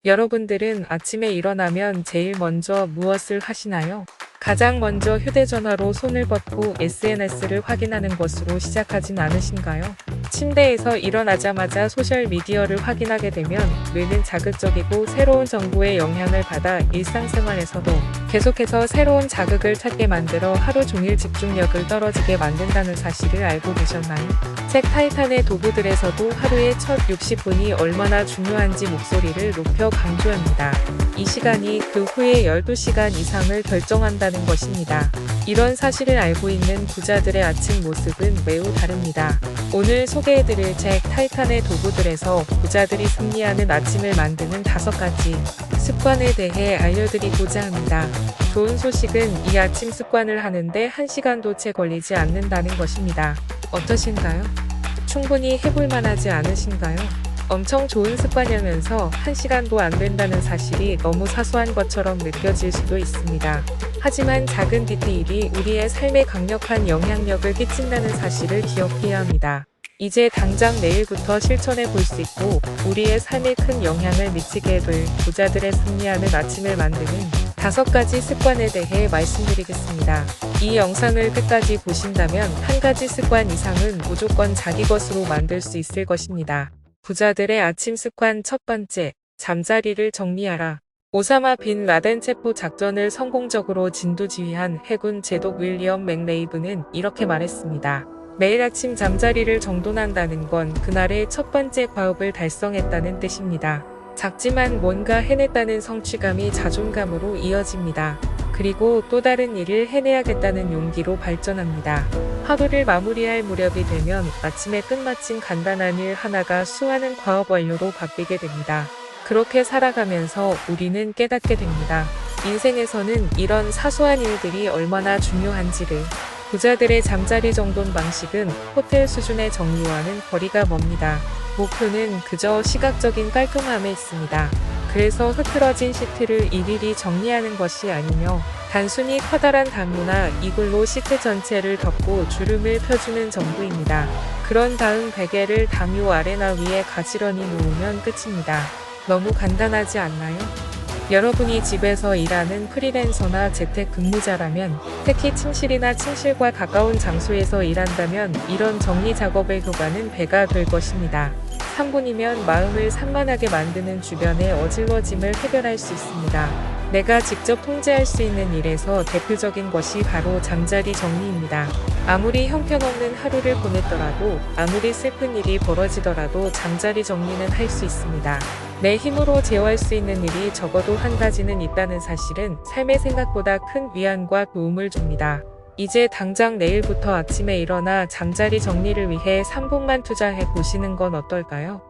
여러분들은 아침에 일어나면 제일 먼저 무엇을 하시나요? 가장 먼저 휴대전화로 손을 뻗고 SNS를 확인하는 것으로 시작하진 않으신가요? 침대에서 일어나자마자 소셜미디어를 확인하게 되면 뇌는 자극적이고 새로운 정보의 영향을 받아 일상생활에서도 계속해서 새로운 자극을 찾게 만들어 하루 종일 집중력을 떨어지게 만든다는 사실을 알고 계셨나요? 책 타이탄의 도구들에서도 하루의 첫 60분이 얼마나 중요한지 목소리를 높여 강조합니다. 이 시간이 그 후의 12시간 이상을 결정한다는 것입니다. 이런 사실을 알고 있는 부자들의 아침 모습은 매우 다릅니다. 오늘 소개해드릴 책 타이탄의 도구들에서 부자들이 승리하는 아침을 만드는 5가지 습관에 대해 알려드리고자 합니다. 좋은 소식은 이 아침 습관을 하는데 1시간도 채 걸리지 않는다는 것입니다. 어떠신가요? 충분히 해볼 만하지 않으신가요? 엄청 좋은 습관이면서 1시간도 안 된다는 사실이 너무 사소한 것처럼 느껴질 수도 있습니다. 하지만 작은 디테일이 우리의 삶에 강력한 영향력을 끼친다는 사실을 기억해야 합니다. 이제 당장 내일부터 실천해 볼 수 있고 우리의 삶에 큰 영향을 미치게 될 부자들의 승리하는 아침을 만드는 5가지 습관에 대해 말씀드리겠습니다. 이 영상을 끝까지 보신다면 1가지 습관 이상은 무조건 자기 것으로 만들 수 있을 것입니다. 부자들의 아침 습관 첫 번째, 잠자리를 정리하라. 오사마 빈 라덴 체포 작전을 성공적으로 진두지휘한 해군 제독 윌리엄 맥레이브는 이렇게 말했습니다. 매일 아침 잠자리를 정돈한다는 건 그날의 첫 번째 과업을 달성했다는 뜻입니다. 작지만 뭔가 해냈다는 성취감이 자존감으로 이어집니다. 그리고 또 다른 일을 해내야겠다는 용기로 발전합니다. 하루를 마무리할 무렵이 되면 아침에 끝마친 간단한 일 하나가 수많은 과업 완료로 바뀌게 됩니다. 그렇게 살아가면서 우리는 깨닫게 됩니다. 인생에서는 이런 사소한 일들이 얼마나 중요한지를. 부자들의 잠자리 정돈 방식은 호텔 수준의 정리와는 거리가 멉니다. 목표는 그저 시각적인 깔끔함에 있습니다. 그래서 흐트러진 시트를 일일이 정리하는 것이 아니며 단순히 커다란 담요나 이불로 시트 전체를 덮고 주름을 펴주는 정도입니다. 그런 다음 베개를 담요 아래나 위에 가지런히 놓으면 끝입니다. 너무 간단하지 않나요? 여러분이 집에서 일하는 프리랜서나 재택근무자라면, 특히 침실이나 침실과 가까운 장소에서 일한다면 이런 정리 작업의 효과는 배가 될 것입니다. 3분이면 마음을 산만하게 만드는 주변의 어질러짐을 해결할 수 있습니다. 내가 직접 통제할 수 있는 일에서 대표적인 것이 바로 잠자리 정리입니다. 아무리 형편없는 하루를 보냈더라도, 아무리 슬픈 일이 벌어지더라도 잠자리 정리는 할 수 있습니다. 내 힘으로 제어할 수 있는 일이 적어도 1가지는 있다는 사실은 삶의 생각보다 큰 위안과 도움을 줍니다. 이제 당장 내일부터 아침에 일어나 잠자리 정리를 위해 3분만 투자해 보시는 건 어떨까요?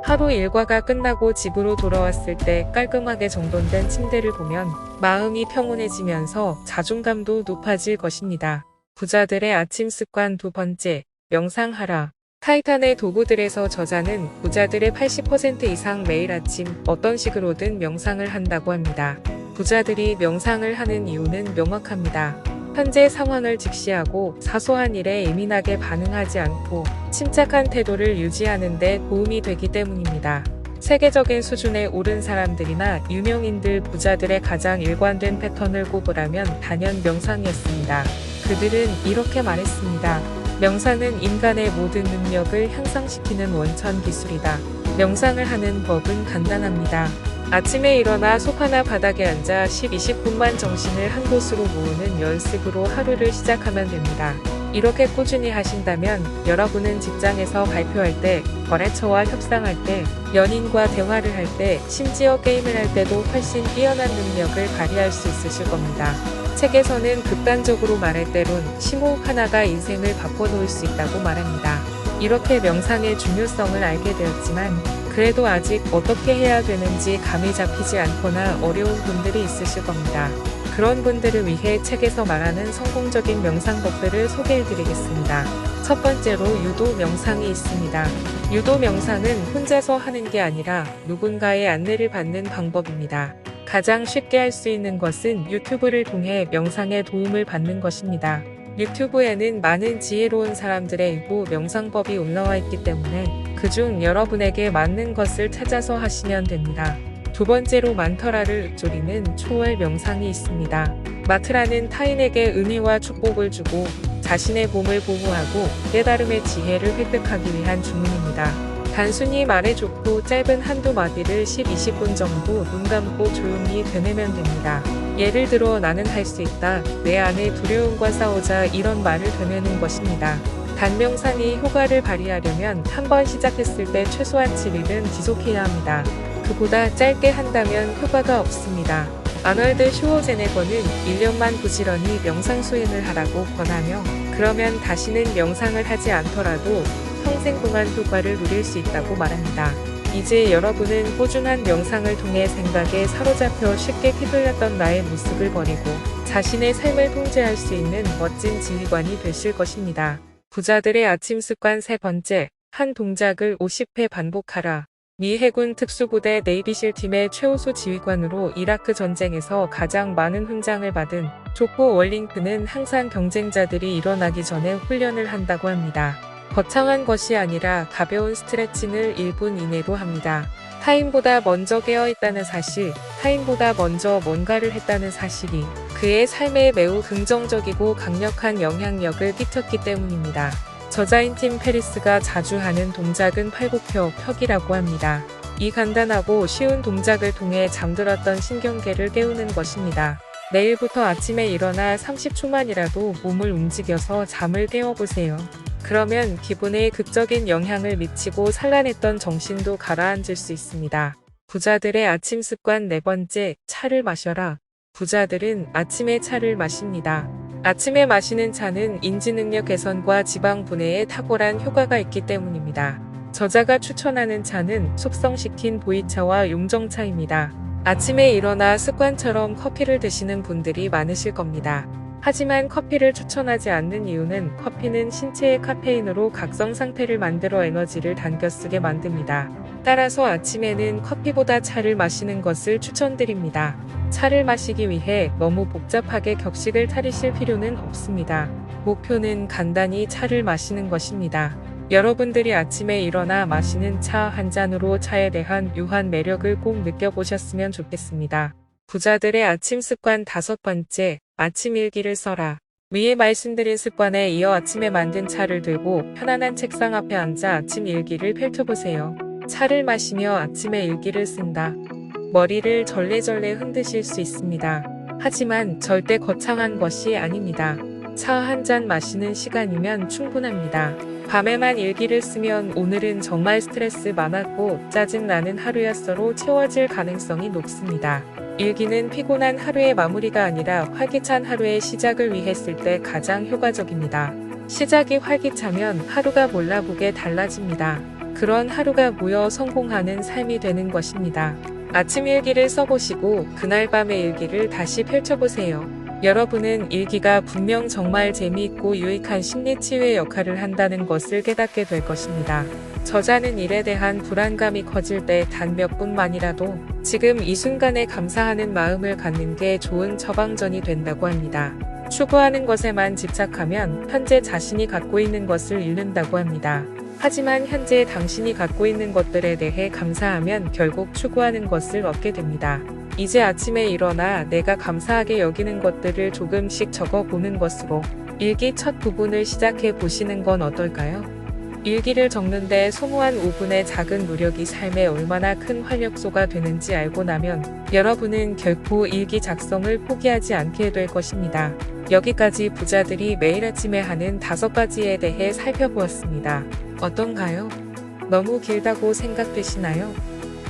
하루 일과가 끝나고 집으로 돌아왔을 때 깔끔하게 정돈된 침대를 보면 마음이 평온해지면서 자존감도 높아질 것입니다. 부자들의 아침 습관 두 번째, 명상하라. 타이탄의 도구들에서 저자는 부자들의 80% 이상 매일 아침 어떤 식으로든 명상을 한다고 합니다. 부자들이 명상을 하는 이유는 명확합니다. 현재 상황을 직시하고 사소한 일에 예민하게 반응하지 않고 침착한 태도를 유지하는 데 도움이 되기 때문입니다. 세계적인 수준에 오른 사람들이나 유명인들 부자들의 가장 일관된 패턴을 꼽으라면 단연 명상이었습니다. 그들은 이렇게 말했습니다. 명상은 인간의 모든 능력을 향상시키는 원천 기술이다. 명상을 하는 법은 간단합니다. 아침에 일어나 소파나 바닥에 앉아 10-20분만 정신을 한 곳으로 모으는 연습으로 하루를 시작하면 됩니다. 이렇게 꾸준히 하신다면 여러분은 직장에서 발표할 때, 거래처와 협상할 때, 연인과 대화를 할 때, 심지어 게임을 할 때도 훨씬 뛰어난 능력을 발휘할 수 있으실 겁니다. 책에서는 극단적으로 말할 때론 심호흡 하나가 인생을 바꿔놓을 수 있다고 말합니다. 이렇게 명상의 중요성을 알게 되었지만 그래도 아직 어떻게 해야 되는지 감이 잡히지 않거나 어려운 분들이 있으실 겁니다. 그런 분들을 위해 책에서 말하는 성공적인 명상법들을 소개해드리겠습니다. 첫 번째로 유도 명상이 있습니다. 유도 명상은 혼자서 하는 게 아니라 누군가의 안내를 받는 방법입니다. 가장 쉽게 할 수 있는 것은 유튜브를 통해 명상에 도움을 받는 것입니다. 유튜브에는 많은 지혜로운 사람들의 일부 명상법이 올라와 있기 때문에 그중 여러분에게 맞는 것을 찾아서 하시면 됩니다. 두 번째로 만터라를 읊조리는 초월 명상이 있습니다. 마트라는 타인에게 은혜와 축복을 주고 자신의 몸을 보호하고 깨달음의 지혜를 획득하기 위한 주문입니다. 단순히 말에 좋고 짧은 한두 마디를 10-20분 정도 눈 감고 조용히 되뇌면 됩니다. 예를 들어 나는 할 수 있다, 내 안의 두려움과 싸우자 이런 말을 되뇌는 것입니다. 단명상이 효과를 발휘하려면 한번 시작했을 때 최소한 7일은 지속해야 합니다. 그보다 짧게 한다면 효과가 없습니다. 아놀드 슈워제네거는 1년만 부지런히 명상 수행을 하라고 권하며 그러면 다시는 명상을 하지 않더라도 평생 동안 효과를 누릴 수 있다고 말합니다. 이제 여러분은 꾸준한 명상을 통해 생각에 사로잡혀 쉽게 휘둘렸던 나의 모습을 버리고 자신의 삶을 통제할 수 있는 멋진 지휘관이 되실 것입니다. 부자들의 아침 습관 세 번째, 한 동작을 50회 반복하라. 미 해군 특수부대 네이비실 팀의 최우수 지휘관으로 이라크 전쟁에서 가장 많은 훈장을 받은 조코 월링턴은 항상 경쟁자들이 일어나기 전에 훈련을 한다고 합니다. 거창한 것이 아니라 가벼운 스트레칭을 1분 이내로 합니다. 타인보다 먼저 깨어있다는 사실, 타인보다 먼저 뭔가를 했다는 사실이 그의 삶에 매우 긍정적이고 강력한 영향력을 끼쳤기 때문입니다. 저자인 팀 페리스가 자주 하는 동작은 팔굽혀펴기라고 합니다. 이 간단하고 쉬운 동작을 통해 잠들었던 신경계를 깨우는 것입니다. 내일부터 아침에 일어나 30초만이라도 몸을 움직여서 잠을 깨워보세요. 그러면 기분에 극적인 영향을 미치고 산란했던 정신도 가라앉을 수 있습니다. 부자들의 아침 습관 네 번째, 차를 마셔라. 부자들은 아침에 차를 마십니다. 아침에 마시는 차는 인지능력 개선과 지방 분해에 탁월한 효과가 있기 때문입니다. 저자가 추천하는 차는 숙성시킨 보이차와 용정차입니다. 아침에 일어나 습관처럼 커피를 드시는 분들이 많으실 겁니다. 하지만 커피를 추천하지 않는 이유는 커피는 신체의 카페인으로 각성 상태를 만들어 에너지를 당겨 쓰게 만듭니다. 따라서 아침에는 커피보다 차를 마시는 것을 추천드립니다. 차를 마시기 위해 너무 복잡하게 격식을 차리실 필요는 없습니다. 목표는 간단히 차를 마시는 것입니다. 여러분들이 아침에 일어나 마시는 차 한 잔으로 차에 대한 묘한 매력을 꼭 느껴보셨으면 좋겠습니다. 부자들의 아침 습관 다섯 번째, 아침 일기를 써라. 위에 말씀드린 습관에 이어 아침에 만든 차를 들고 편안한 책상 앞에 앉아 아침 일기를 펼쳐보세요. 차를 마시며 아침에 일기를 쓴다. 머리를 절레절레 흔드실 수 있습니다. 하지만 절대 거창한 것이 아닙니다. 차 한 잔 마시는 시간이면 충분합니다. 밤에만 일기를 쓰면 오늘은 정말 스트레스 많았고 짜증나는 하루였어로 채워질 가능성이 높습니다. 일기는 피곤한 하루의 마무리가 아니라 활기찬 하루의 시작을 위해 쓸 때 가장 효과적입니다. 시작이 활기차면 하루가 몰라보게 달라집니다. 그런 하루가 모여 성공하는 삶이 되는 것입니다. 아침 일기를 써보시고 그날 밤의 일기를 다시 펼쳐보세요. 여러분은 일기가 분명 정말 재미있고 유익한 심리치유의 역할을 한다는 것을 깨닫게 될 것입니다. 저자는 일에 대한 불안감이 커질 때 단 몇 분만이라도 지금 이 순간에 감사하는 마음을 갖는 게 좋은 처방전이 된다고 합니다. 추구하는 것에만 집착하면 현재 자신이 갖고 있는 것을 잃는다고 합니다. 하지만 현재 당신이 갖고 있는 것들에 대해 감사하면 결국 추구하는 것을 얻게 됩니다. 이제 아침에 일어나 내가 감사하게 여기는 것들을 조금씩 적어보는 것으로 일기 첫 부분을 시작해 보시는 건 어떨까요? 일기를 적는데 소모한 5분의 작은 노력이 삶에 얼마나 큰 활력소가 되는지 알고 나면 여러분은 결코 일기 작성을 포기하지 않게 될 것입니다. 여기까지 부자들이 매일 아침에 하는 5가지에 대해 살펴보았습니다. 어떤가요? 너무 길다고 생각되시나요?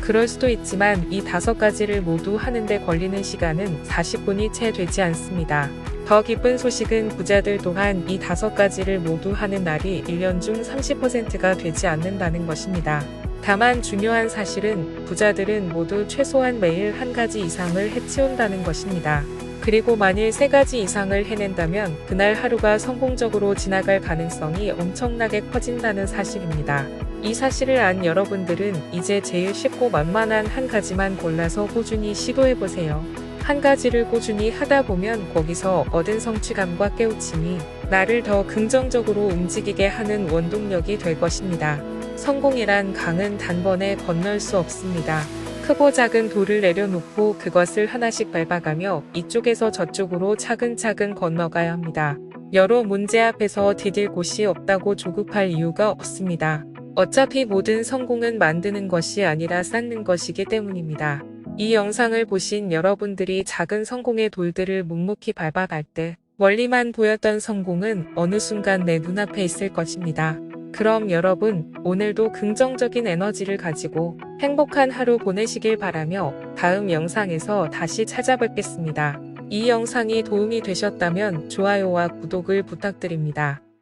그럴 수도 있지만 이 5가지를 모두 하는데 걸리는 시간은 40분이 채 되지 않습니다. 더 기쁜 소식은 부자들 또한 이 5가지를 모두 하는 날이 1년 중 30%가 되지 않는다는 것입니다. 다만 중요한 사실은 부자들은 모두 최소한 매일 한 가지 이상을 해치운다는 것입니다. 그리고 만일 3가지 이상을 해낸다면 그날 하루가 성공적으로 지나갈 가능성이 엄청나게 커진다는 사실입니다. 이 사실을 안 여러분들은 이제 제일 쉽고 만만한 한 가지만 골라서 꾸준히 시도해보세요. 한 가지를 꾸준히 하다 보면 거기서 얻은 성취감과 깨우침이 나를 더 긍정적으로 움직이게 하는 원동력이 될 것입니다. 성공이란 강은 단번에 건널 수 없습니다. 크고 작은 돌을 내려놓고 그것을 하나씩 밟아가며 이쪽에서 저쪽으로 차근차근 건너가야 합니다. 여러 문제 앞에서 디딜 곳이 없다고 조급할 이유가 없습니다. 어차피 모든 성공은 만드는 것이 아니라 쌓는 것이기 때문입니다. 이 영상을 보신 여러분들이 작은 성공의 돌들을 묵묵히 밟아갈 때 멀리만 보였던 성공은 어느 순간 내 눈앞에 있을 것입니다. 그럼 여러분, 오늘도 긍정적인 에너지를 가지고 행복한 하루 보내시길 바라며 다음 영상에서 다시 찾아뵙겠습니다. 이 영상이 도움이 되셨다면 좋아요와 구독을 부탁드립니다.